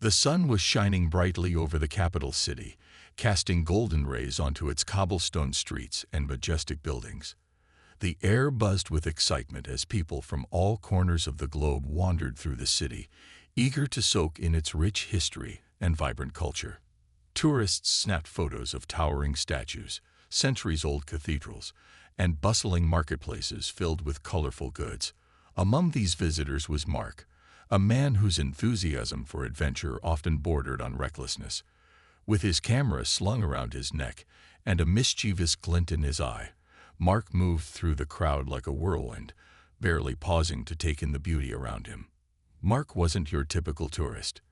The sun was shining brightly over the capital city, casting golden rays onto its cobblestone streets and majestic buildings. The air buzzed with excitement as people from all corners of the globe wandered through the city, eager to soak in its rich history and vibrant culture. Tourists snapped photos of towering statues, centuries-old cathedrals, and bustling marketplaces filled with colorful goods. Among these visitors was Mark, a man whose enthusiasm for adventure often bordered on recklessness. With his camera slung around his neck and a mischievous glint in his eye, Mark moved through the crowd like a whirlwind, barely pausing to take in the beauty around him. Mark wasn't your typical tourist.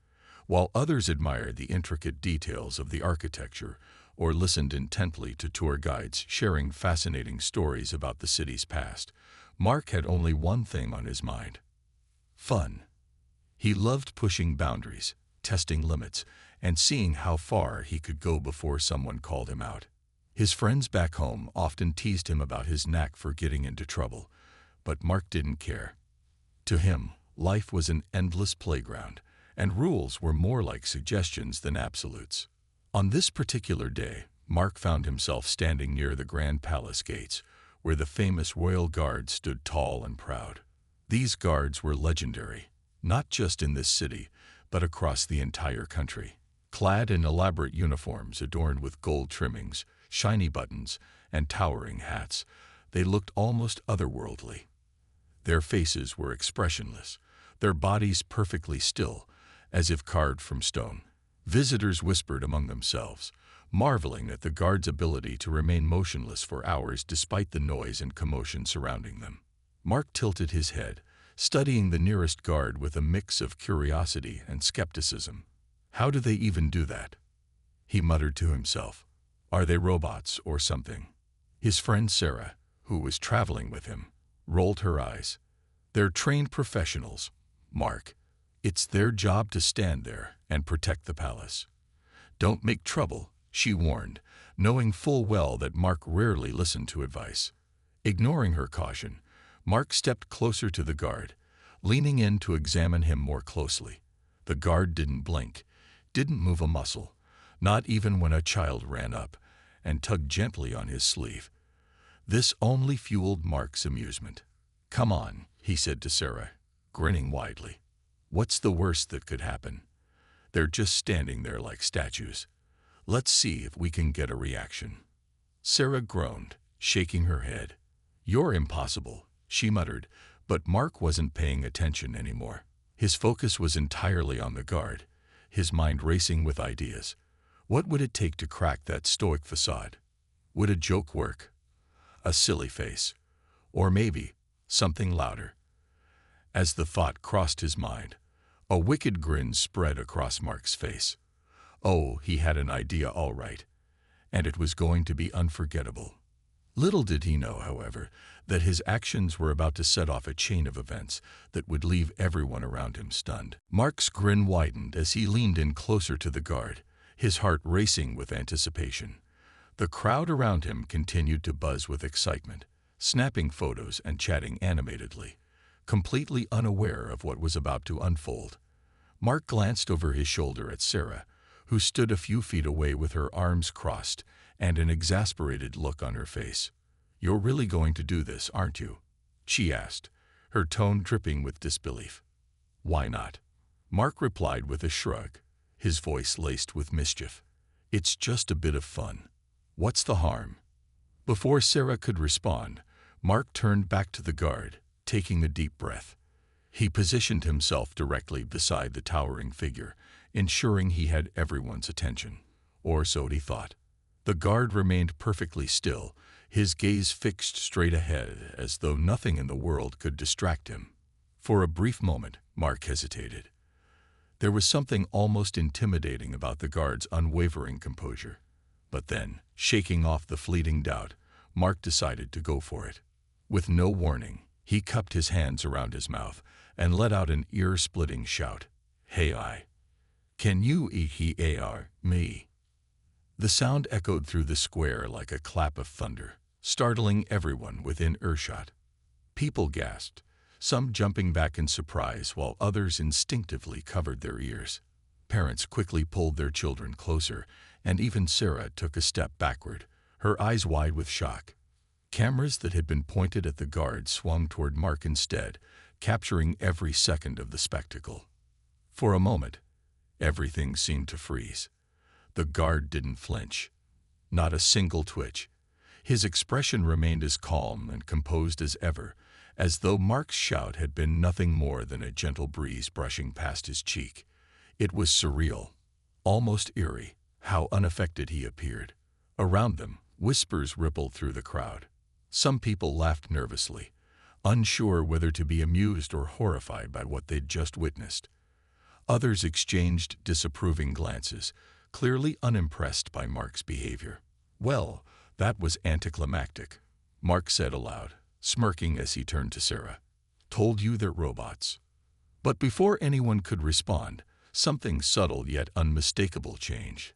While others admired the intricate details of the architecture or listened intently to tour guides sharing fascinating stories about the city's past, Mark had only one thing on his mind: fun. He loved pushing boundaries, testing limits, and seeing how far he could go before someone called him out. His friends back home often teased him about his knack for getting into trouble, but Mark didn't care. To him, life was an endless playground, and rules were more like suggestions than absolutes. On this particular day, Mark found himself standing near the Grand Palace gates, where the famous royal guard stood tall and proud. These guards were legendary, not just in this city, but across the entire country. Clad in elaborate uniforms adorned with gold trimmings, shiny buttons, and towering hats, they looked almost otherworldly. Their faces were expressionless, their bodies perfectly still, as if carved from stone. Visitors whispered among themselves, marveling at the guard's ability to remain motionless for hours despite the noise and commotion surrounding them. Mark tilted his head, studying the nearest guard with a mix of curiosity and skepticism. How do they even do that? He muttered to himself. Are they robots or something? His friend Sarah, who was traveling with him, rolled her eyes. They're trained professionals, Mark. It's their job to stand there and protect the palace. Don't make trouble, she warned, knowing full well that Mark rarely listened to advice. Ignoring her caution, Mark stepped closer to the guard, leaning in to examine him more closely. The guard didn't blink, didn't move a muscle, not even when a child ran up and tugged gently on his sleeve. This only fueled Mark's amusement. Come on, he said to Sarah, grinning widely. What's the worst that could happen? They're just standing there like statues. Let's see if we can get a reaction. Sarah groaned, shaking her head. You're impossible, she muttered, but Mark wasn't paying attention anymore. His focus was entirely on the guard, his mind racing with ideas. What would it take to crack that stoic facade? Would a joke work? A silly face? Or maybe something louder? As the thought crossed his mind, a wicked grin spread across Mark's face. Oh, he had an idea all right, and it was going to be unforgettable. Little did he know, however, that his actions were about to set off a chain of events that would leave everyone around him stunned. Mark's grin widened as he leaned in closer to the guard, his heart racing with anticipation. The crowd around him continued to buzz with excitement, snapping photos and chatting animatedly, completely unaware of what was about to unfold. Mark glanced over his shoulder at Sarah, who stood a few feet away with her arms crossed and an exasperated look on her face. You're really going to do this, aren't you? She asked, her tone dripping with disbelief. Why not? Mark replied with a shrug, his voice laced with mischief. It's just a bit of fun. What's the harm? Before Sarah could respond, Mark turned back to the guard, taking a deep breath. He positioned himself directly beside the towering figure, ensuring he had everyone's attention. Or so he thought. The guard remained perfectly still, his gaze fixed straight ahead as though nothing in the world could distract him. For a brief moment, Mark hesitated. There was something almost intimidating about the guard's unwavering composure. But then, shaking off the fleeting doubt, Mark decided to go for it. With no warning, he cupped his hands around his mouth and let out an ear-splitting shout. Hey, can you hear me? The sound echoed through the square like a clap of thunder, startling everyone within earshot. People gasped, some jumping back in surprise while others instinctively covered their ears. Parents quickly pulled their children closer, and even Sarah took a step backward, her eyes wide with shock. Cameras that had been pointed at the guard swung toward Mark instead, capturing every second of the spectacle. For a moment, everything seemed to freeze. The guard didn't flinch. Not a single twitch. His expression remained as calm and composed as ever, as though Mark's shout had been nothing more than a gentle breeze brushing past his cheek. It was surreal, almost eerie, how unaffected he appeared. Around them, whispers rippled through the crowd. Some people laughed nervously, unsure whether to be amused or horrified by what they'd just witnessed. Others exchanged disapproving glances, clearly unimpressed by Mark's behavior. "Well, that was anticlimactic," Mark said aloud, smirking as he turned to Sarah. "Told you they're robots." But before anyone could respond, something subtle yet unmistakable changed.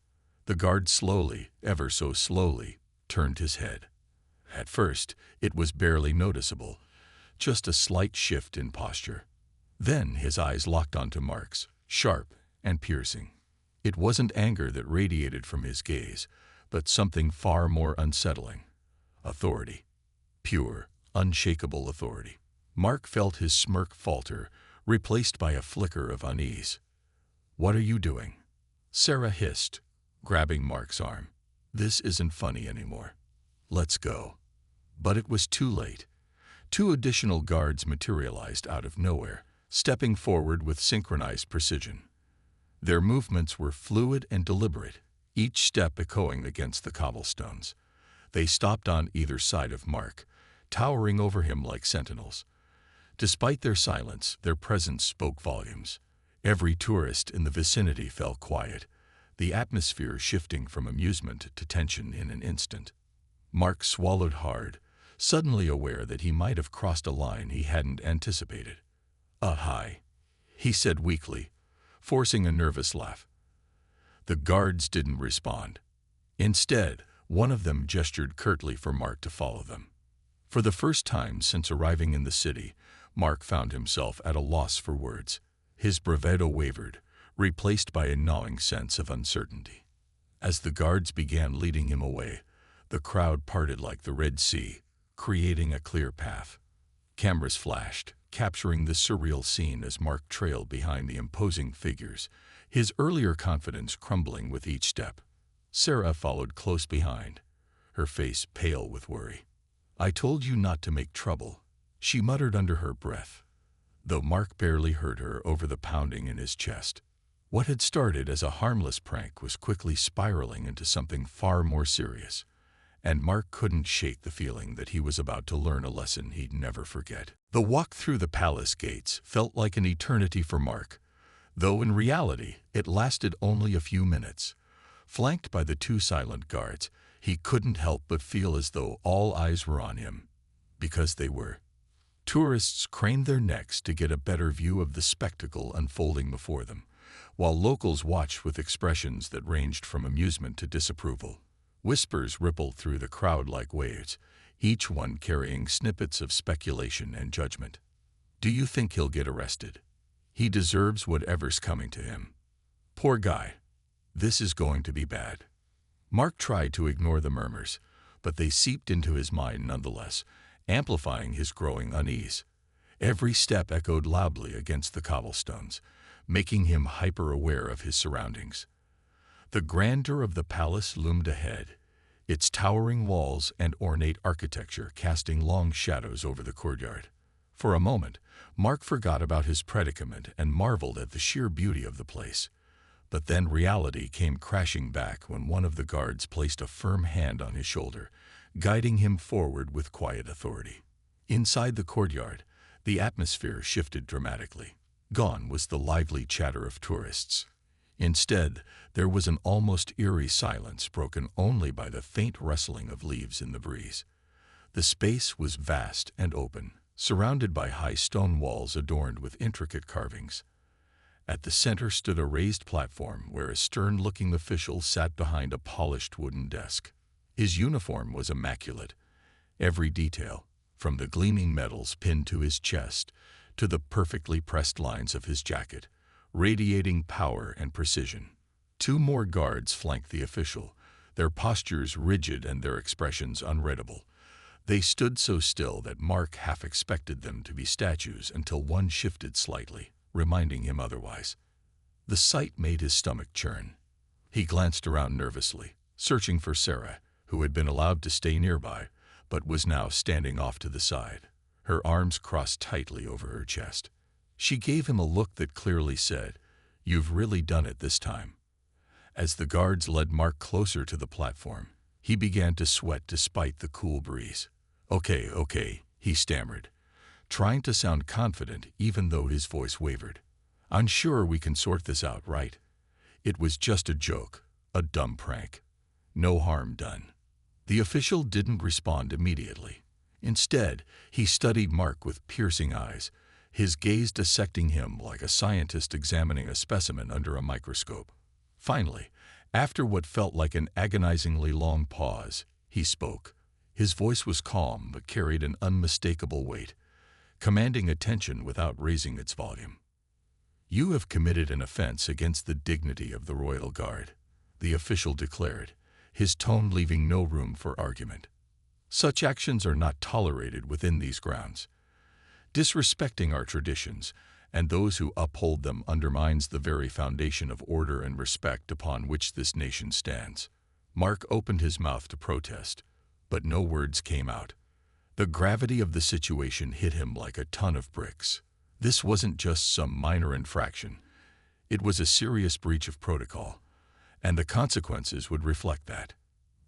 The guard slowly, ever so slowly, turned his head. At first, it was barely noticeable, just a slight shift in posture. Then his eyes locked onto Mark's, sharp and piercing. It wasn't anger that radiated from his gaze, but something far more unsettling. Authority. Pure, unshakable authority. Mark felt his smirk falter, replaced by a flicker of unease. "What are you doing?" Sarah hissed, grabbing Mark's arm. "This isn't funny anymore. Let's go." But it was too late. Two additional guards materialized out of nowhere, stepping forward with synchronized precision. Their movements were fluid and deliberate, each step echoing against the cobblestones. They stopped on either side of Mark, towering over him like sentinels. Despite their silence, their presence spoke volumes. Every tourist in the vicinity fell quiet, the atmosphere shifting from amusement to tension in an instant. Mark swallowed hard, suddenly aware that he might have crossed a line he hadn't anticipated. "Hi," he said weakly, forcing a nervous laugh. The guards didn't respond. Instead, one of them gestured curtly for Mark to follow them. For the first time since arriving in the city, Mark found himself at a loss for words. His bravado wavered, replaced by a gnawing sense of uncertainty. As the guards began leading him away, the crowd parted like the Red Sea, creating a clear path. Cameras flashed, capturing the surreal scene as Mark trailed behind the imposing figures, his earlier confidence crumbling with each step. Sarah followed close behind, her face pale with worry. "I told you not to make trouble," she muttered under her breath, though Mark barely heard her over the pounding in his chest. What had started as a harmless prank was quickly spiraling into something far more serious, and Mark couldn't shake the feeling that he was about to learn a lesson he'd never forget. The walk through the palace gates felt like an eternity for Mark, though in reality it lasted only a few minutes. Flanked by the two silent guards, he couldn't help but feel as though all eyes were on him. Because they were. Tourists craned their necks to get a better view of the spectacle unfolding before them, while locals watched with expressions that ranged from amusement to disapproval. Whispers rippled through the crowd like waves, each one carrying snippets of speculation and judgment. "Do you think he'll get arrested? He deserves whatever's coming to him. Poor guy. This is going to be bad." Mark tried to ignore the murmurs, but they seeped into his mind nonetheless, amplifying his growing unease. Every step echoed loudly against the cobblestones, making him hyper-aware of his surroundings. The grandeur of the palace loomed ahead, its towering walls and ornate architecture casting long shadows over the courtyard. For a moment, Mark forgot about his predicament and marveled at the sheer beauty of the place. But then reality came crashing back when one of the guards placed a firm hand on his shoulder, guiding him forward with quiet authority. Inside the courtyard, the atmosphere shifted dramatically. Gone was the lively chatter of tourists. Instead, there was an almost eerie silence broken only by the faint rustling of leaves in the breeze. The space was vast and open, surrounded by high stone walls adorned with intricate carvings. At the center stood a raised platform where a stern-looking official sat behind a polished wooden desk. His uniform was immaculate. Every detail, from the gleaming medals pinned to his chest to the perfectly pressed lines of his jacket, radiating power and precision. Two more guards flanked the official, their postures rigid and their expressions unreadable. They stood so still that Mark half expected them to be statues until one shifted slightly, reminding him otherwise. The sight made his stomach churn. He glanced around nervously, searching for Sarah, who had been allowed to stay nearby, but was now standing off to the side, her arms crossed tightly over her chest. She gave him a look that clearly said, "You've really done it this time." As the guards led Mark closer to the platform, he began to sweat despite the cool breeze. Okay, he stammered, trying to sound confident even though his voice wavered. "I'm sure we can sort this out, right? It was just a joke, a dumb prank. No harm done." The official didn't respond immediately. Instead, he studied Mark with piercing eyes, his gaze dissecting him like a scientist examining a specimen under a microscope. Finally, after what felt like an agonizingly long pause, he spoke. His voice was calm but carried an unmistakable weight, commanding attention without raising its volume. "You have committed an offense against the dignity of the royal guard," the official declared, his tone leaving no room for argument. "Such actions are not tolerated within these grounds. Disrespecting our traditions and those who uphold them undermines the very foundation of order and respect upon which this nation stands." Mark opened his mouth to protest, but no words came out. The gravity of the situation hit him like a ton of bricks. This wasn't just some minor infraction. It was a serious breach of protocol, and the consequences would reflect that.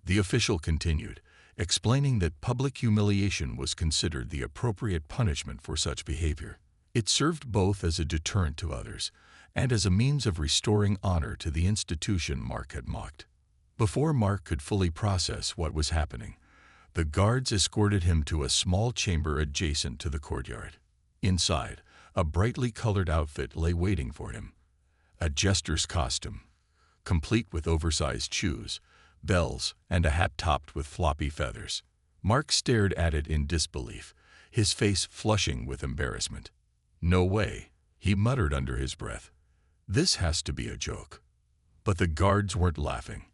The official continued, explaining that public humiliation was considered the appropriate punishment for such behavior. It served both as a deterrent to others and as a means of restoring honor to the institution Mark had mocked. Before Mark could fully process what was happening, the guards escorted him to a small chamber adjacent to the courtyard. Inside, a brightly colored outfit lay waiting for him. A jester's costume, complete with oversized shoes, bells, and a hat topped with floppy feathers. Mark stared at it in disbelief, his face flushing with embarrassment. "No way," he muttered under his breath. "This has to be a joke." But the guards weren't laughing.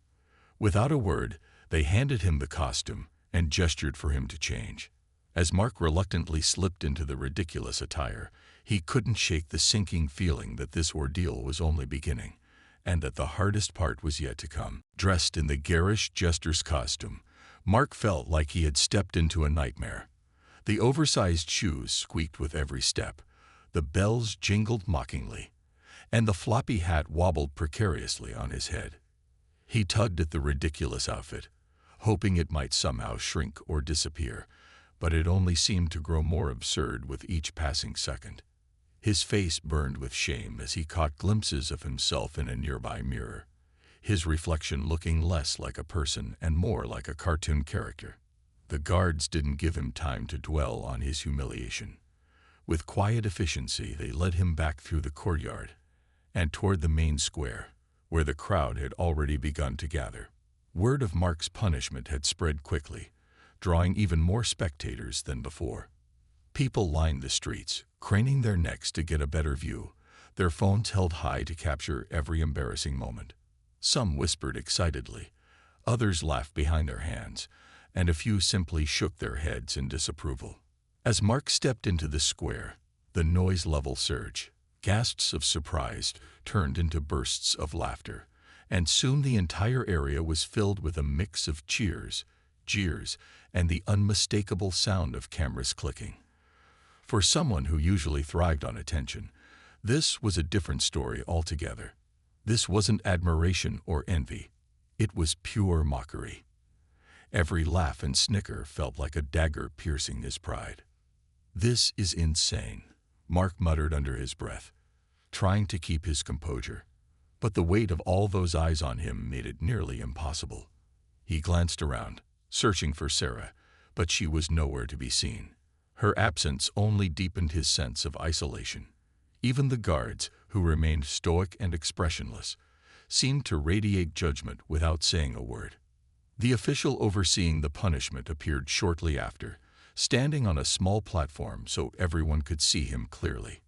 Without a word, they handed him the costume and gestured for him to change. As Mark reluctantly slipped into the ridiculous attire, he couldn't shake the sinking feeling that this ordeal was only beginning, and that the hardest part was yet to come. Dressed in the garish jester's costume, Mark felt like he had stepped into a nightmare. The oversized shoes squeaked with every step, the bells jingled mockingly, and the floppy hat wobbled precariously on his head. He tugged at the ridiculous outfit, hoping it might somehow shrink or disappear, but it only seemed to grow more absurd with each passing second. His face burned with shame as he caught glimpses of himself in a nearby mirror, his reflection looking less like a person and more like a cartoon character. The guards didn't give him time to dwell on his humiliation. With quiet efficiency, they led him back through the courtyard and toward the main square, where the crowd had already begun to gather. Word of Mark's punishment had spread quickly, drawing even more spectators than before. People lined the streets, craning their necks to get a better view, their phones held high to capture every embarrassing moment. Some whispered excitedly, others laughed behind their hands, and a few simply shook their heads in disapproval. As Mark stepped into the square, the noise level surged. Gasps of surprise turned into bursts of laughter, and soon the entire area was filled with a mix of cheers, jeers, and the unmistakable sound of cameras clicking. For someone who usually thrived on attention, this was a different story altogether. This wasn't admiration or envy. It was pure mockery. Every laugh and snicker felt like a dagger piercing his pride. "This is insane," Mark muttered under his breath, trying to keep his composure. But the weight of all those eyes on him made it nearly impossible. He glanced around, searching for Sarah, but she was nowhere to be seen. Her absence only deepened his sense of isolation. Even the guards, who remained stoic and expressionless, seemed to radiate judgment without saying a word. The official overseeing the punishment appeared shortly after, standing on a small platform so everyone could see him clearly.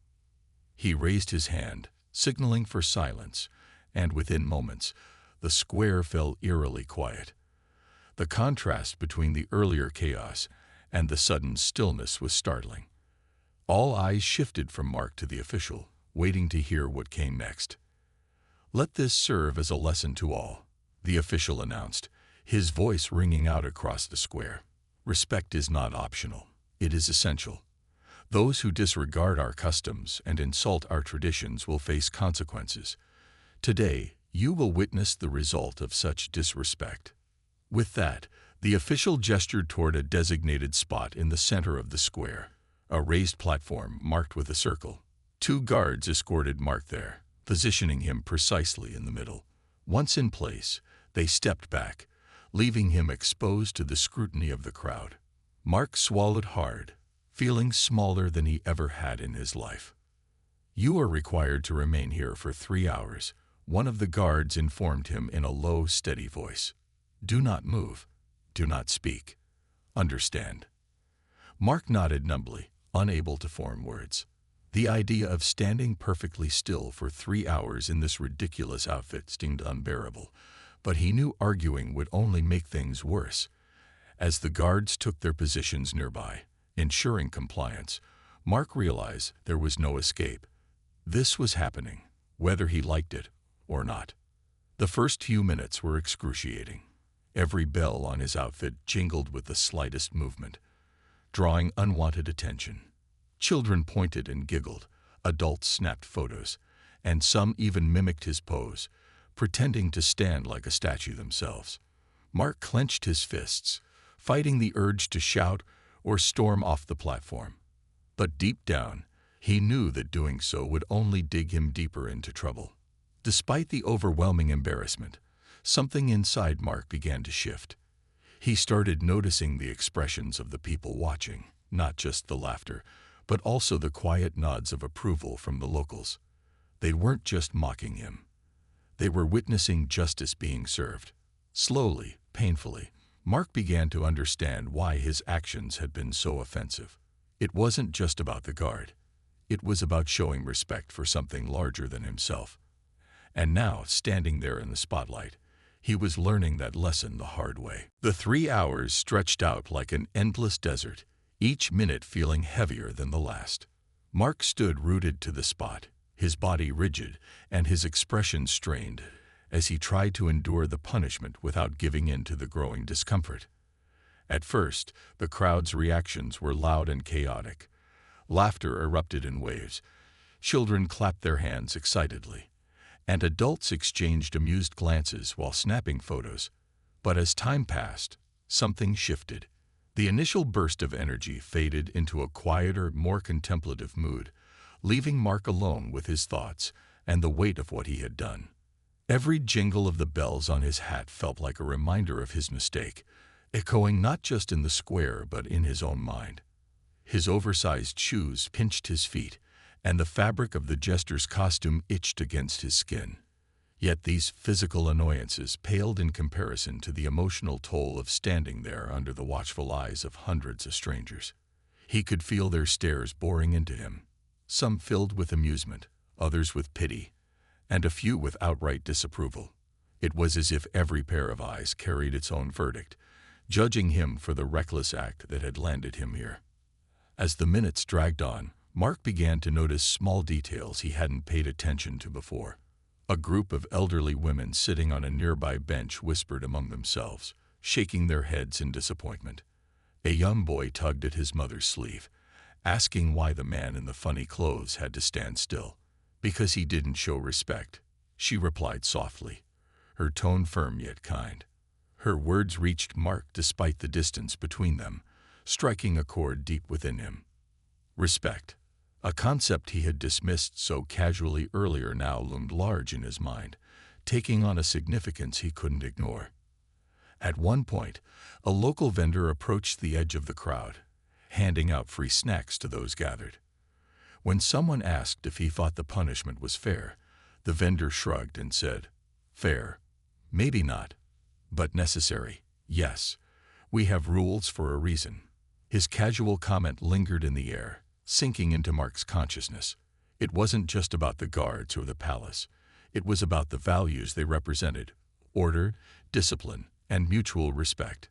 He raised his hand, signaling for silence, and within moments, the square fell eerily quiet. The contrast between the earlier chaos and the sudden stillness was startling. All eyes shifted from Mark to the official, waiting to hear what came next. "Let this serve as a lesson to all," the official announced, his voice ringing out across the square. "Respect is not optional. It is essential. Those who disregard our customs and insult our traditions will face consequences. Today, you will witness the result of such disrespect." With that, the official gestured toward a designated spot in the center of the square, a raised platform marked with a circle. 2 guards escorted Mark there, positioning him precisely in the middle. Once in place, they stepped back, leaving him exposed to the scrutiny of the crowd. Mark swallowed hard, feeling smaller than he ever had in his life. "You are required to remain here for 3 hours," one of the guards informed him in a low, steady voice. "Do not move. Do not speak. Understand?" Mark nodded numbly, unable to form words. The idea of standing perfectly still for 3 hours in this ridiculous outfit seemed unbearable, but he knew arguing would only make things worse. As the guards took their positions nearby, ensuring compliance, Mark realized there was no escape. This was happening, whether he liked it or not. The first few minutes were excruciating. Every bell on his outfit jingled with the slightest movement, drawing unwanted attention. Children pointed and giggled, adults snapped photos, and some even mimicked his pose, pretending to stand like a statue themselves. Mark clenched his fists, fighting the urge to shout or storm off the platform. But deep down, he knew that doing so would only dig him deeper into trouble. Despite the overwhelming embarrassment, something inside Mark began to shift. He started noticing the expressions of the people watching, not just the laughter, but also the quiet nods of approval from the locals. They weren't just mocking him. They were witnessing justice being served. Slowly, painfully, Mark began to understand why his actions had been so offensive. It wasn't just about the guard. It was about showing respect for something larger than himself. And now, standing there in the spotlight, he was learning that lesson the hard way. The 3 hours stretched out like an endless desert, each minute feeling heavier than the last. Mark stood rooted to the spot, his body rigid and his expression strained, as he tried to endure the punishment without giving in to the growing discomfort. At first, the crowd's reactions were loud and chaotic. Laughter erupted in waves. Children clapped their hands excitedly, and adults exchanged amused glances while snapping photos. But as time passed, something shifted. The initial burst of energy faded into a quieter, more contemplative mood, leaving Mark alone with his thoughts and the weight of what he had done. Every jingle of the bells on his hat felt like a reminder of his mistake, echoing not just in the square but in his own mind. His oversized shoes pinched his feet, and the fabric of the jester's costume itched against his skin. Yet these physical annoyances paled in comparison to the emotional toll of standing there under the watchful eyes of hundreds of strangers. He could feel their stares boring into him, some filled with amusement, others with pity, and a few with outright disapproval. It was as if every pair of eyes carried its own verdict, judging him for the reckless act that had landed him here. As the minutes dragged on, Mark began to notice small details he hadn't paid attention to before. A group of elderly women sitting on a nearby bench whispered among themselves, shaking their heads in disappointment. A young boy tugged at his mother's sleeve, asking why the man in the funny clothes had to stand still. "Because he didn't show respect," she replied softly, her tone firm yet kind. Her words reached Mark despite the distance between them, striking a chord deep within him. Respect, a concept he had dismissed so casually earlier, now loomed large in his mind, taking on a significance he couldn't ignore. At one point, a local vendor approached the edge of the crowd, handing out free snacks to those gathered. When someone asked if he thought the punishment was fair, the vendor shrugged and said, "Fair? Maybe not. But necessary, yes. We have rules for a reason." His casual comment lingered in the air, sinking into Mark's consciousness. It wasn't just about the guards or the palace. It was about the values they represented: order, discipline, and mutual respect.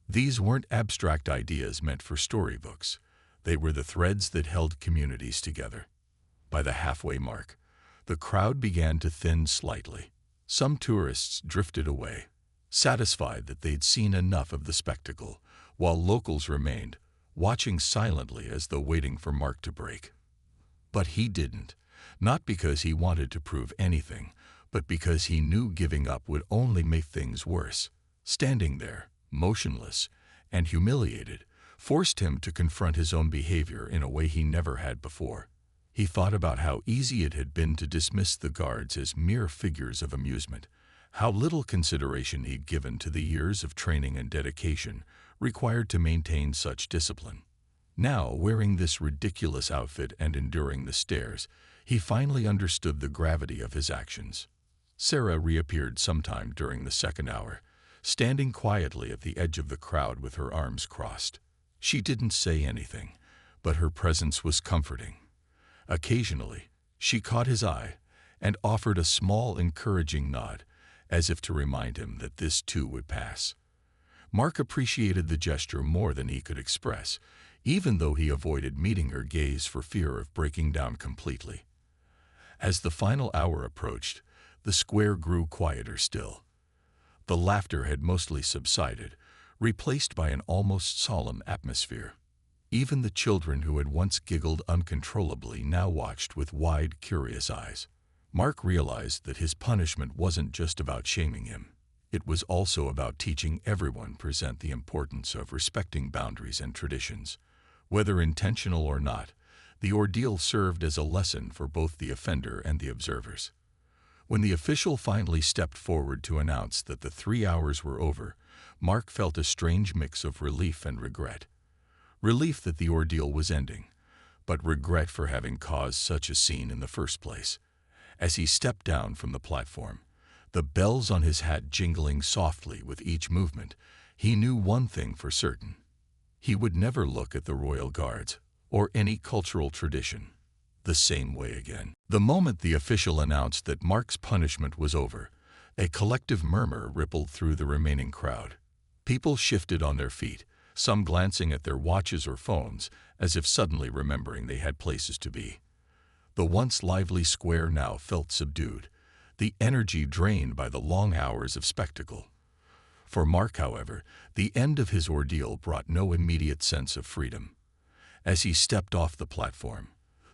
These weren't abstract ideas meant for storybooks. They were the threads that held communities together. By the halfway mark, the crowd began to thin slightly. Some tourists drifted away, satisfied that they'd seen enough of the spectacle, while locals remained, watching silently as though waiting for Mark to break. But he didn't, not because he wanted to prove anything, but because he knew giving up would only make things worse. Standing there, motionless and humiliated, forced him to confront his own behavior in a way he never had before. He thought about how easy it had been to dismiss the guards as mere figures of amusement, how little consideration he'd given to the years of training and dedication required to maintain such discipline. Now, wearing this ridiculous outfit and enduring the stares, he finally understood the gravity of his actions. Sarah reappeared sometime during the second hour, standing quietly at the edge of the crowd with her arms crossed. She didn't say anything, but her presence was comforting. Occasionally, she caught his eye and offered a small, encouraging nod, as if to remind him that this too would pass. Mark appreciated the gesture more than he could express, even though he avoided meeting her gaze for fear of breaking down completely. As the final hour approached, the square grew quieter still. The laughter had mostly subsided, replaced by an almost solemn atmosphere. Even the children who had once giggled uncontrollably now watched with wide, curious eyes. Mark realized that his punishment wasn't just about shaming him. It was also about teaching everyone present the importance of respecting boundaries and traditions. Whether intentional or not, the ordeal served as a lesson for both the offender and the observers. When the official finally stepped forward to announce that the 3 hours were over, Mark felt a strange mix of relief and regret. Relief that the ordeal was ending, but regret for having caused such a scene in the first place. As he stepped down from the platform, the bells on his hat jingling softly with each movement, he knew one thing for certain. He would never look at the royal guards or any cultural tradition the same way again. The moment the official announced that Mark's punishment was over, a collective murmur rippled through the remaining crowd. People shifted on their feet, some glancing at their watches or phones as if suddenly remembering they had places to be. The once lively square now felt subdued, the energy drained by the long hours of spectacle. For Mark, however, the end of his ordeal brought no immediate sense of freedom. As he stepped off the platform,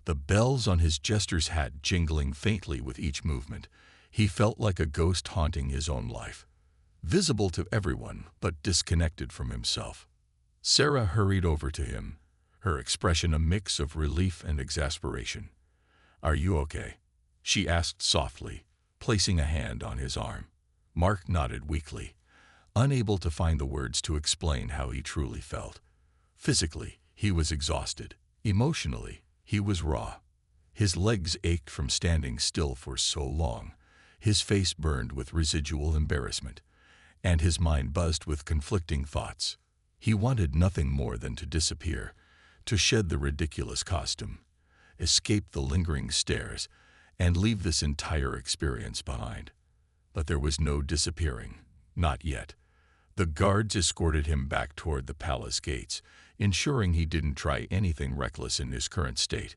the bells on his jester's hat jingling faintly with each movement, he felt like a ghost haunting his own life. Visible to everyone, but disconnected from himself. Sarah hurried over to him, her expression a mix of relief and exasperation. "Are you okay?" she asked softly, placing a hand on his arm. Mark nodded weakly, unable to find the words to explain how he truly felt. Physically, he was exhausted. Emotionally, he was raw. His legs ached from standing still for so long, his face burned with residual embarrassment, and his mind buzzed with conflicting thoughts. He wanted nothing more than to disappear, to shed the ridiculous costume, escape the lingering stares, and leave this entire experience behind. But there was no disappearing, not yet. The guards escorted him back toward the palace gates, ensuring he didn't try anything reckless in his current state.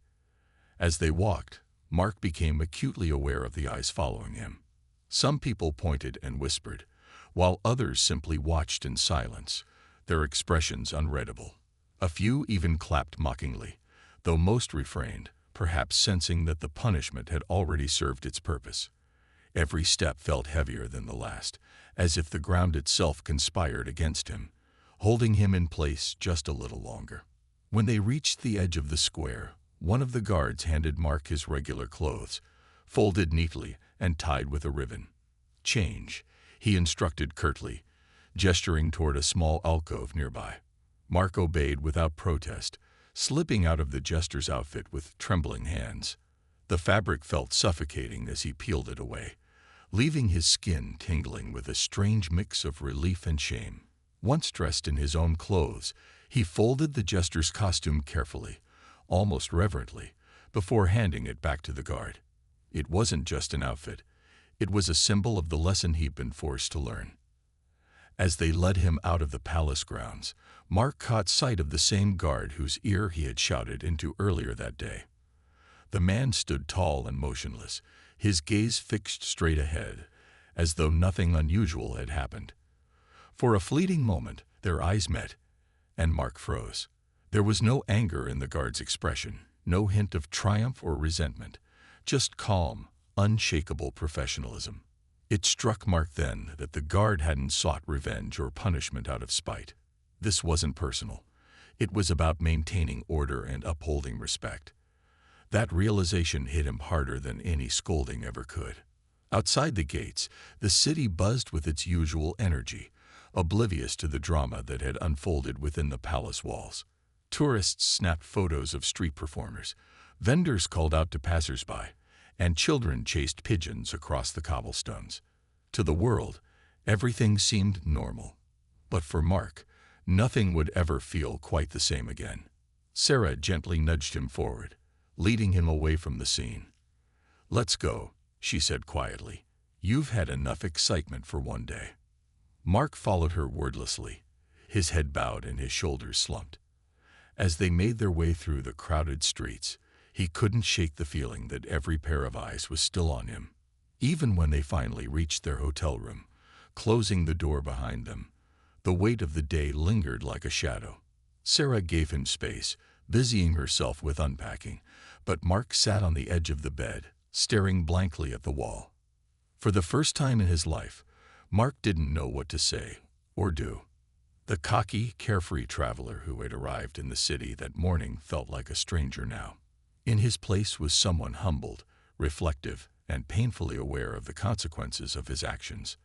As they walked, Mark became acutely aware of the eyes following him. Some people pointed and whispered, while others simply watched in silence, their expressions unreadable. A few even clapped mockingly, though most refrained, perhaps sensing that the punishment had already served its purpose. Every step felt heavier than the last, as if the ground itself conspired against him, holding him in place just a little longer. When they reached the edge of the square, one of the guards handed Mark his regular clothes, folded neatly and tied with a ribbon. "Change," he instructed curtly, gesturing toward a small alcove nearby. Mark obeyed without protest, slipping out of the jester's outfit with trembling hands. The fabric felt suffocating as he peeled it away, leaving his skin tingling with a strange mix of relief and shame. Once dressed in his own clothes, he folded the jester's costume carefully, almost reverently, before handing it back to the guard. It wasn't just an outfit. It was a symbol of the lesson he'd been forced to learn. As they led him out of the palace grounds, Mark caught sight of the same guard whose ear he had shouted into earlier that day. The man stood tall and motionless, his gaze fixed straight ahead, as though nothing unusual had happened. For a fleeting moment, their eyes met, and Mark froze. There was no anger in the guard's expression, no hint of triumph or resentment, just calm, unshakable professionalism. It struck Mark then that the guard hadn't sought revenge or punishment out of spite. This wasn't personal. It was about maintaining order and upholding respect. That realization hit him harder than any scolding ever could. Outside the gates, the city buzzed with its usual energy, oblivious to the drama that had unfolded within the palace walls. Tourists snapped photos of street performers, vendors called out to passersby, and children chased pigeons across the cobblestones. To the world, everything seemed normal. But for Mark, nothing would ever feel quite the same again. Sarah gently nudged him forward, leading him away from the scene. "Let's go," she said quietly. "You've had enough excitement for one day." Mark followed her wordlessly, his head bowed and his shoulders slumped. As they made their way through the crowded streets, he couldn't shake the feeling that every pair of eyes was still on him. Even when they finally reached their hotel room, closing the door behind them, the weight of the day lingered like a shadow. Sarah gave him space, busying herself with unpacking, but Mark sat on the edge of the bed, staring blankly at the wall. For the first time in his life, Mark didn't know what to say or do. The cocky, carefree traveler who had arrived in the city that morning felt like a stranger now. In his place was someone humbled, reflective, and painfully aware of the consequences of his actions.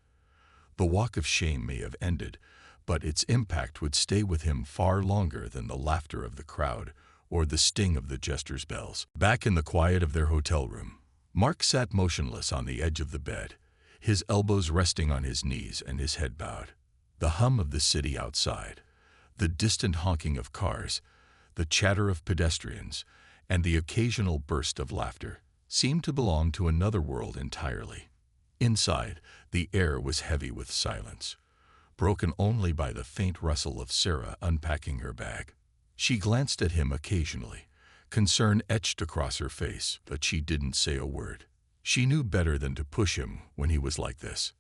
The walk of shame may have ended, but its impact would stay with him far longer than the laughter of the crowd or the sting of the jester's bells. Back in the quiet of their hotel room, Mark sat motionless on the edge of the bed, his elbows resting on his knees and his head bowed. The hum of the city outside, the distant honking of cars, the chatter of pedestrians, and the occasional burst of laughter seemed to belong to another world entirely. Inside, the air was heavy with silence, broken only by the faint rustle of Sarah unpacking her bag. She glanced at him occasionally, concern etched across her face, but she didn't say a word. She knew better than to push him when he was like this.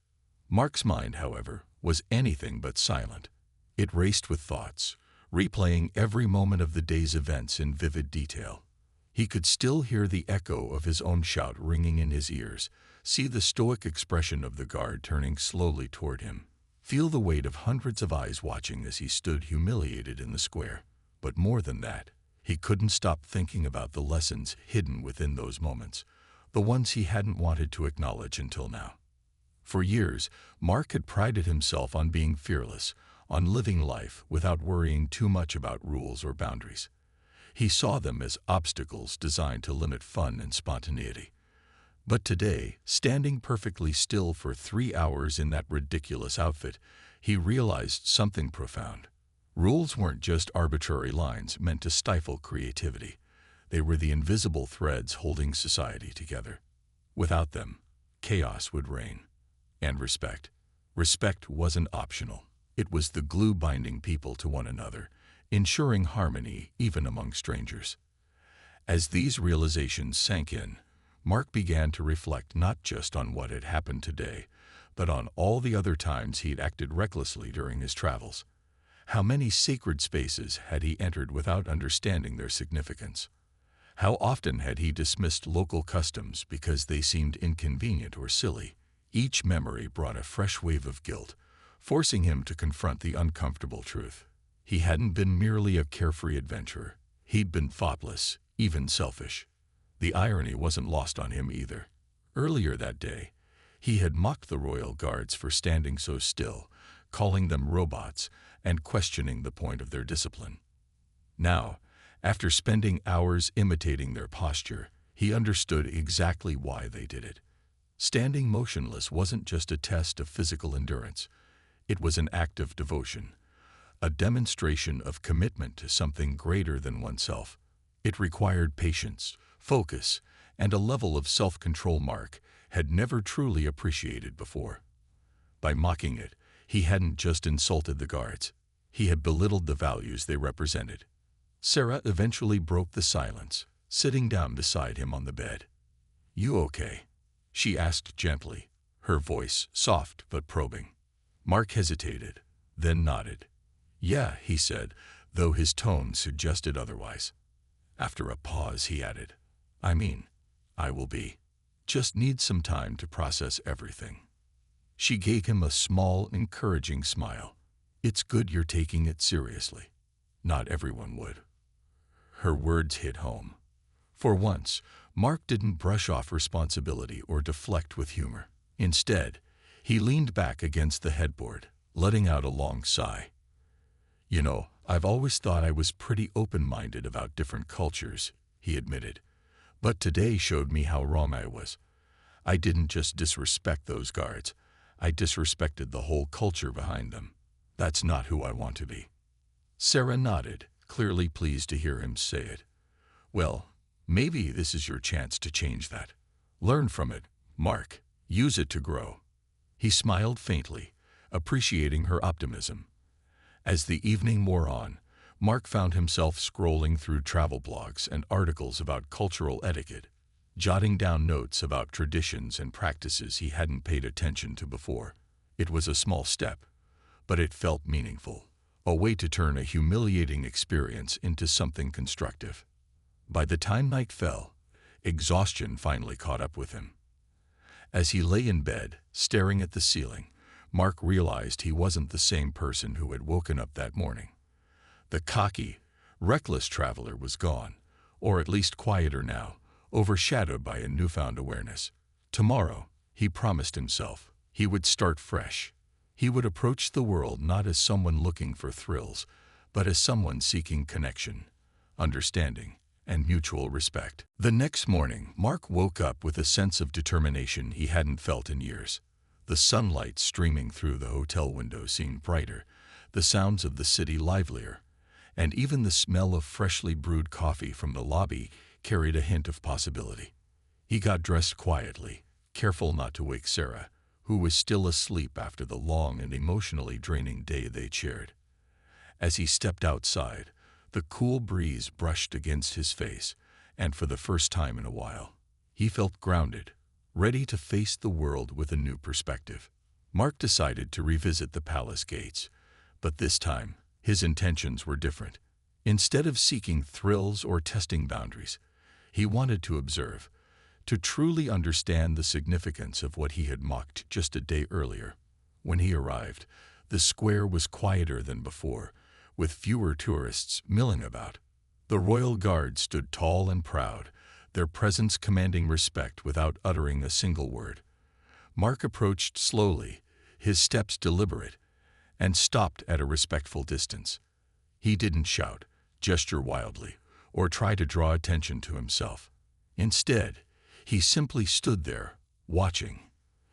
Mark's mind, however, was anything but silent. It raced with thoughts, replaying every moment of the day's events in vivid detail. He could still hear the echo of his own shout ringing in his ears, see the stoic expression of the guard turning slowly toward him, feel the weight of hundreds of eyes watching as he stood humiliated in the square. But more than that, he couldn't stop thinking about the lessons hidden within those moments, the ones he hadn't wanted to acknowledge until now. For years, Mark had prided himself on being fearless, on living life without worrying too much about rules or boundaries. He saw them as obstacles designed to limit fun and spontaneity. But today, standing perfectly still for 3 hours in that ridiculous outfit, he realized something profound. Rules weren't just arbitrary lines meant to stifle creativity. They were the invisible threads holding society together. Without them, chaos would reign. And respect. Respect wasn't optional. It was the glue binding people to one another, ensuring harmony even among strangers. As these realizations sank in, Mark began to reflect not just on what had happened today, but on all the other times he'd acted recklessly during his travels. How many sacred spaces had he entered without understanding their significance? How often had he dismissed local customs because they seemed inconvenient or silly? Each memory brought a fresh wave of guilt, forcing him to confront the uncomfortable truth. He hadn't been merely a carefree adventurer. He'd been thoughtless, even selfish. The irony wasn't lost on him either. Earlier that day, he had mocked the royal guards for standing so still, calling them robots and questioning the point of their discipline. Now, after spending hours imitating their posture, he understood exactly why they did it. Standing motionless wasn't just a test of physical endurance. It was an act of devotion, a demonstration of commitment to something greater than oneself. It required patience, focus, and a level of self-control Mark had never truly appreciated before. By mocking it, he hadn't just insulted the guards. He had belittled the values they represented. Sarah eventually broke the silence, sitting down beside him on the bed. "You okay?" she asked gently, her voice soft but probing. Mark hesitated, then nodded. "Yeah," he said, though his tone suggested otherwise. After a pause, he added, I will be. Just need some time to process everything." She gave him a small, encouraging smile. "It's good you're taking it seriously. Not everyone would." Her words hit home. For once, Mark didn't brush off responsibility or deflect with humor. Instead, he leaned back against the headboard, letting out a long sigh. "You know, I've always thought I was pretty open-minded about different cultures," he admitted. "But today showed me how wrong I was. I didn't just disrespect those guards. I disrespected the whole culture behind them. That's not who I want to be." Sarah nodded, clearly pleased to hear him say it. "Well, maybe this is your chance to change that. Learn from it, Mark. Use it to grow." He smiled faintly, appreciating her optimism. As the evening wore on, Mark found himself scrolling through travel blogs and articles about cultural etiquette, jotting down notes about traditions and practices he hadn't paid attention to before. It was a small step, but it felt meaningful, a way to turn a humiliating experience into something constructive. By the time night fell, exhaustion finally caught up with him. As he lay in bed, staring at the ceiling, Mark realized he wasn't the same person who had woken up that morning. The cocky, reckless traveler was gone, or at least quieter now, overshadowed by a newfound awareness. Tomorrow, he promised himself, he would start fresh. He would approach the world not as someone looking for thrills, but as someone seeking connection, understanding, and mutual respect. The next morning, Mark woke up with a sense of determination he hadn't felt in years. The sunlight streaming through the hotel window seemed brighter, the sounds of the city livelier, and even the smell of freshly brewed coffee from the lobby carried a hint of possibility. He got dressed quietly, careful not to wake Sarah, who was still asleep after the long and emotionally draining day they'd shared. As he stepped outside, the cool breeze brushed against his face, and for the first time in a while, he felt grounded, ready to face the world with a new perspective. Mark decided to revisit the palace gates, but this time, his intentions were different. Instead of seeking thrills or testing boundaries, he wanted to observe, to truly understand the significance of what he had mocked just a day earlier. When he arrived, the square was quieter than before, with fewer tourists milling about. The royal guard stood tall and proud, their presence commanding respect without uttering a single word. Mark approached slowly, his steps deliberate, and stopped at a respectful distance. He didn't shout, gesture wildly, or try to draw attention to himself. Instead, he simply stood there, watching.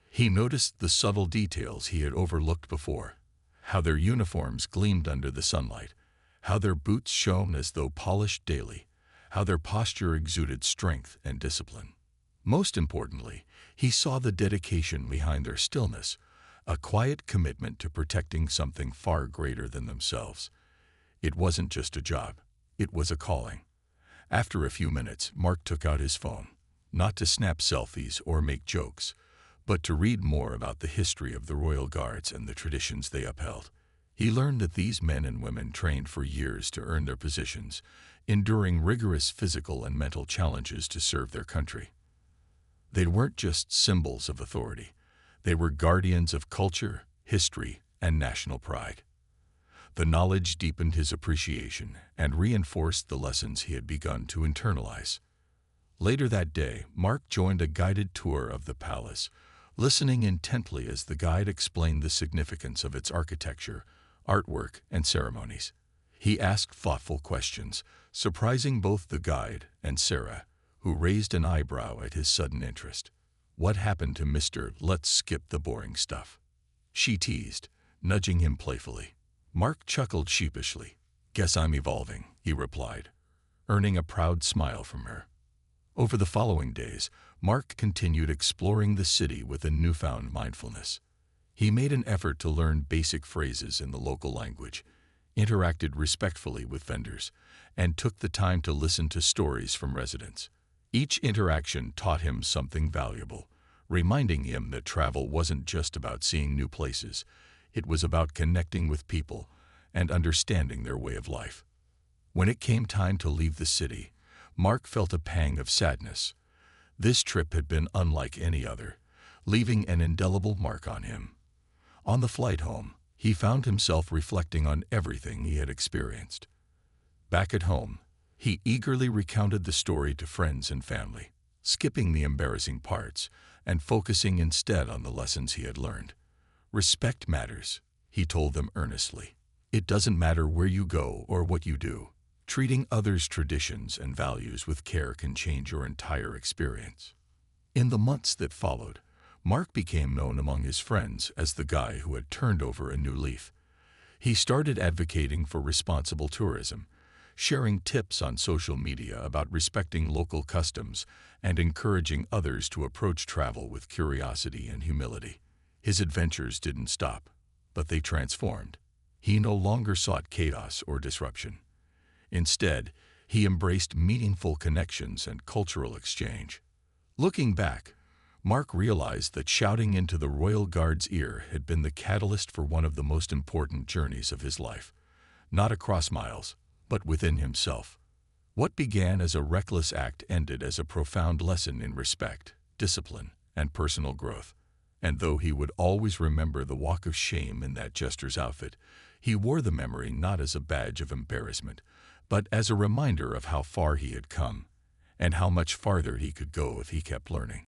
He noticed the subtle details he had overlooked before, how their uniforms gleamed under the sunlight, how their boots shone as though polished daily, how their posture exuded strength and discipline. Most importantly, he saw the dedication behind their stillness, a quiet commitment to protecting something far greater than themselves. It wasn't just a job, it was a calling. After a few minutes, Mark took out his phone, not to snap selfies or make jokes, but to read more about the history of the royal guards and the traditions they upheld. He learned that these men and women trained for years to earn their positions, enduring rigorous physical and mental challenges to serve their country. They weren't just symbols of authority. They were guardians of culture, history, and national pride. The knowledge deepened his appreciation and reinforced the lessons he had begun to internalize. Later that day, Mark joined a guided tour of the palace, listening intently as the guide explained the significance of its architecture, artwork, and ceremonies. He asked thoughtful questions, surprising both the guide and Sarah, who raised an eyebrow at his sudden interest. "What happened to Mr. Let's skip the boring stuff?" she teased, nudging him playfully. Mark chuckled sheepishly. "Guess I'm evolving," he replied, earning a proud smile from her. Over the following days, Mark continued exploring the city with a newfound mindfulness. He made an effort to learn basic phrases in the local language, interacted respectfully with vendors, and took the time to listen to stories from residents. Each interaction taught him something valuable, reminding him that travel wasn't just about seeing new places. It was about connecting with people and understanding their way of life. When it came time to leave the city, Mark felt a pang of sadness. This trip had been unlike any other, leaving an indelible mark on him. On the flight home, he found himself reflecting on everything he had experienced. Back at home, he eagerly recounted the story to friends and family, skipping the embarrassing parts and focusing instead on the lessons he had learned. Respect matters, he told them earnestly. It doesn't matter where you go or what you do. Treating others' traditions and values with care can change your entire experience. In the months that followed, Mark became known among his friends as the guy who had turned over a new leaf. He started advocating for responsible tourism, sharing tips on social media about respecting local customs and encouraging others to approach travel with curiosity and humility. His adventures didn't stop, but they transformed. He no longer sought chaos or disruption. Instead, he embraced meaningful connections and cultural exchange. Looking back, Mark realized that shouting into the Royal Guard's ear had been the catalyst for one of the most important journeys of his life, not across miles, but within himself. What began as a reckless act ended as a profound lesson in respect, discipline, and personal growth. And though he would always remember the walk of shame in that jester's outfit, he wore the memory not as a badge of embarrassment, but as a reminder of how far he had come and how much farther he could go if he kept learning.